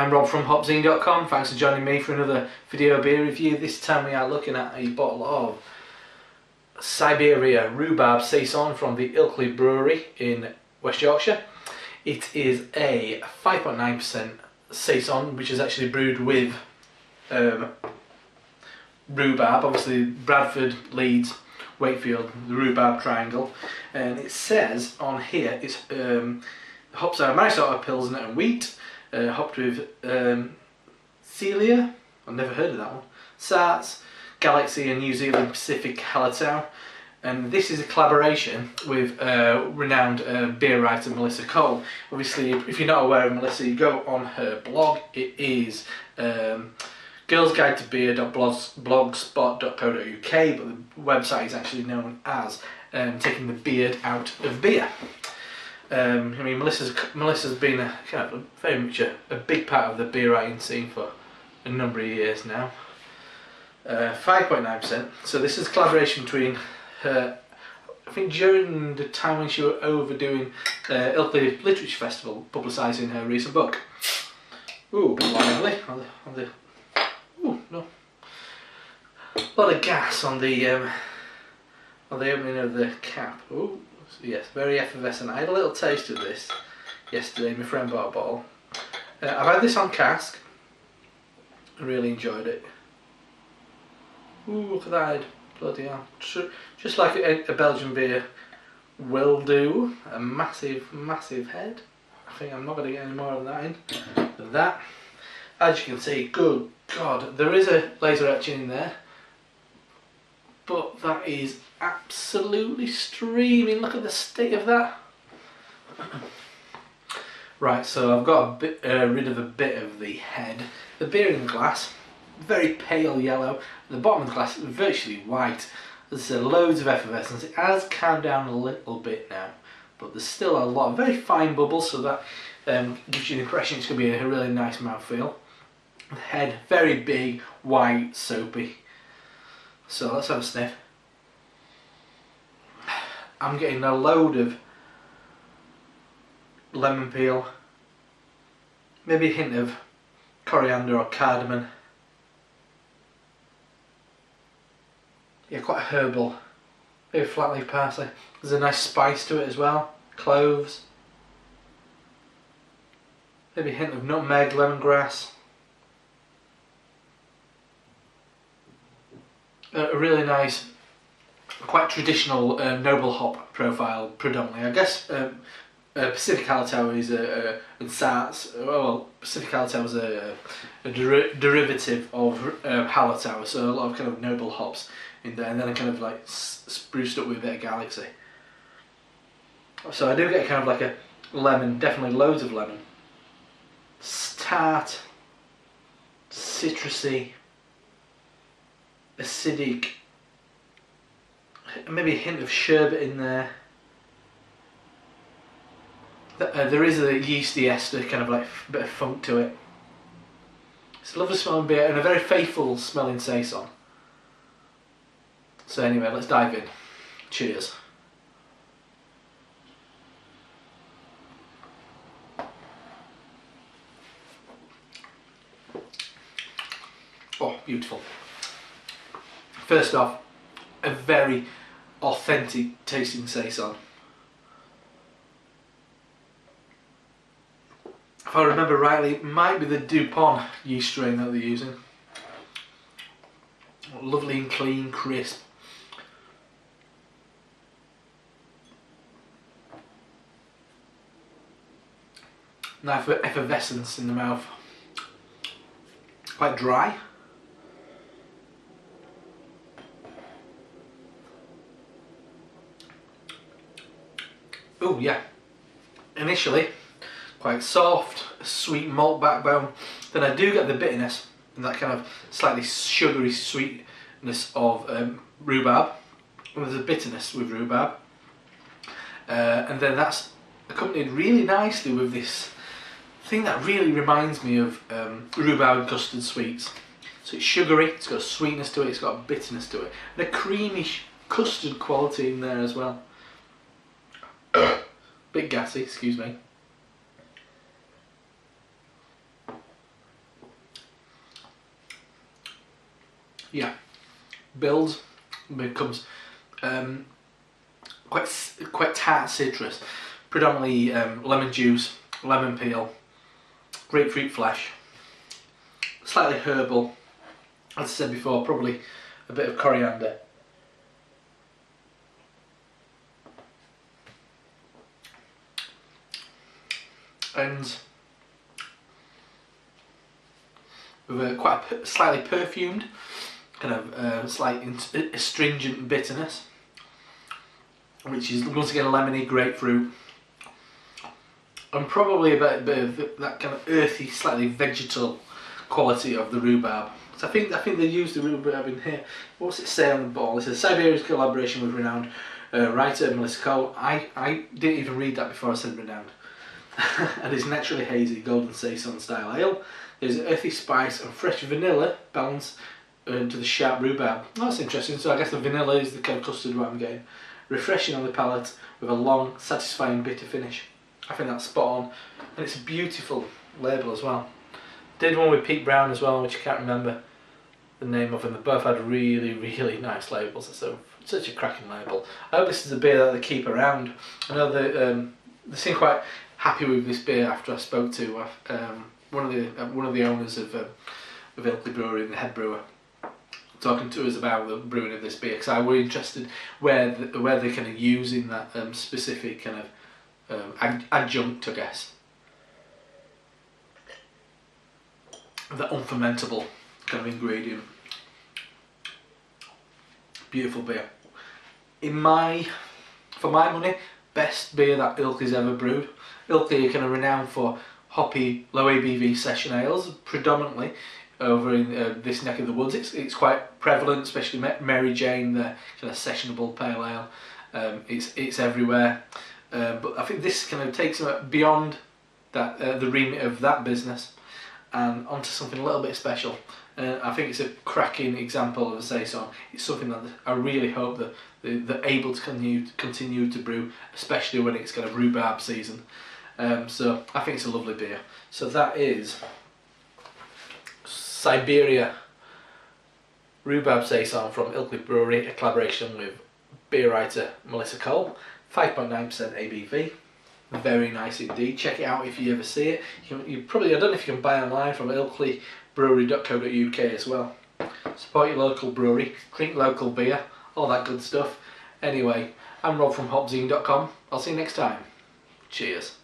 I'm Rob from HopZine.com. Thanks for joining me for another video beer review. This time we are looking at a bottle of Siberia Rhubarb Saison from the Ilkley Brewery in West Yorkshire. It is a 5.9% Saison, which is actually brewed with rhubarb, obviously Bradford, Leeds, Wakefield, the rhubarb triangle. And it says on here it's hops are Minnesota Pilsner and wheat, hopped with Celia, I've never heard of that one, Sarts, Galaxy and New Zealand Pacific Hallertau. And this is a collaboration with renowned beer writer Melissa Cole. Obviously, if you're not aware of Melissa, you go on her blog. It is girlsguidetobeer.blogspot.co.uk, but the website is actually known as Taking the Beard Out of Beer. I mean, Melissa's been very much a big part of the beer writing scene for a number of years now. 5.9%. So this is a collaboration between her, I think during the time when she was overdoing Ilkley Literature Festival, publicising her recent book. Ooh, a bit lively ooh, no. A lot of gas on the opening of the cap. Ooh. Yes, very effervescent. I had a little taste of this yesterday. My friend bought a bottle. I've had this on cask. I really enjoyed it. Ooh, look at that head. Bloody hell. Just like a Belgian beer will do. A massive, massive head. I think I'm not going to get any more of that in than that. As you can see, good God, there is a laser etching in there. But that is absolutely streaming. Look at the state of that. Right, so I've got a bit, rid of a bit of the head. The beer in the glass, very pale yellow. The bottom of the glass is virtually white. There's loads of effervescence. It has calmed down a little bit now, but there's still a lot of very fine bubbles, so that gives you the impression it's going to be a really nice mouthfeel. The head, very big, white, soapy. So let's have a sniff. I'm getting a load of lemon peel, maybe a hint of coriander or cardamom. Yeah, quite herbal, maybe flat leaf parsley. There's a nice spice to it as well, cloves, maybe a hint of nutmeg, lemongrass. A really nice, quite traditional noble hop profile predominantly. I guess Pacific Hallertau is and Sarts. Well, Pacific Hallertau is a derivative of Hallertau, so a lot of kind of noble hops in there, and then I kind of like spruced up with a bit of Galaxy. So I do get kind of like a lemon, definitely loads of lemon, tart, citrusy, acidic, maybe a hint of sherbet in there. There is a yeasty ester, kind of like a bit of funk to it. It's a lovely smelling beer and a very faithful smelling Saison. So anyway, let's dive in. Cheers. Oh, beautiful. First off, a very authentic tasting Saison. If I remember rightly, it might be the Dupont yeast strain that they're using. Lovely and clean, crisp. Nice effervescence in the mouth. Quite dry. Oh yeah, initially quite soft, a sweet malt backbone. Then I do get the bitterness and that kind of slightly sugary sweetness of rhubarb. And there's a bitterness with rhubarb, and then that's accompanied really nicely with this thing that really reminds me of rhubarb and custard sweets. So it's sugary, it's got a sweetness to it, it's got a bitterness to it, and a creamish custard quality in there as well. Bit gassy, excuse me. Yeah, builds, becomes quite tart citrus, predominantly lemon juice, lemon peel, grapefruit flesh, slightly herbal, as I said before, probably a bit of coriander. And with a quite slightly perfumed, kind of slight astringent bitterness, which is once again lemony, grapefruit, and probably a bit of that kind of earthy, slightly vegetal quality of the rhubarb. So I think they used the rhubarb in here. What's it say on the bottle? It says Siberia's collaboration with renowned writer Melissa Cole. I didn't even read that before I said renowned. And it's naturally hazy golden saison style ale. There's an earthy spice and fresh vanilla balance to the sharp rhubarb. Oh, that's interesting. So I guess the vanilla is the kind of custard what I'm getting. Refreshing on the palate with a long, satisfying bitter finish. I think that's spot on, and it's a beautiful label as well. Did one with Pete Brown as well, which I can't remember the name of them. They both had really, really nice labels. So such a cracking label. I hope this is a beer that they keep around. I know they seem quite happy with this beer after I spoke to one of the owners of Ilkley Brewery, the head brewer, talking to us about the brewing of this beer, because I were interested where they're kind of using that specific kind of adjunct, I guess, that unfermentable kind of ingredient. Beautiful beer. For my money, best beer that Ilkley's ever brewed. Ilkley are kind of renowned for hoppy, low ABV session ales, predominantly over in this neck of the woods. It's quite prevalent, especially Mary Jane, the kind of sessionable pale ale. It's everywhere, but I think this kind of takes them beyond that the remit of that business and onto something a little bit special. I think it's a cracking example of a saison. It's something that I really hope that they're able to continue to brew, especially when it's kind of rhubarb season. So I think it's a lovely beer. So that is Siberia Rhubarb Saison from Ilkley Brewery, a collaboration with beer writer Melissa Cole. 5.9% ABV. Very nice indeed. Check it out if you ever see it. You probably, I don't know if you can buy online from ilkleybrewery.co.uk as well. Support your local brewery, drink local beer, all that good stuff. Anyway, I'm Rob from HopZine.com. I'll see you next time. Cheers.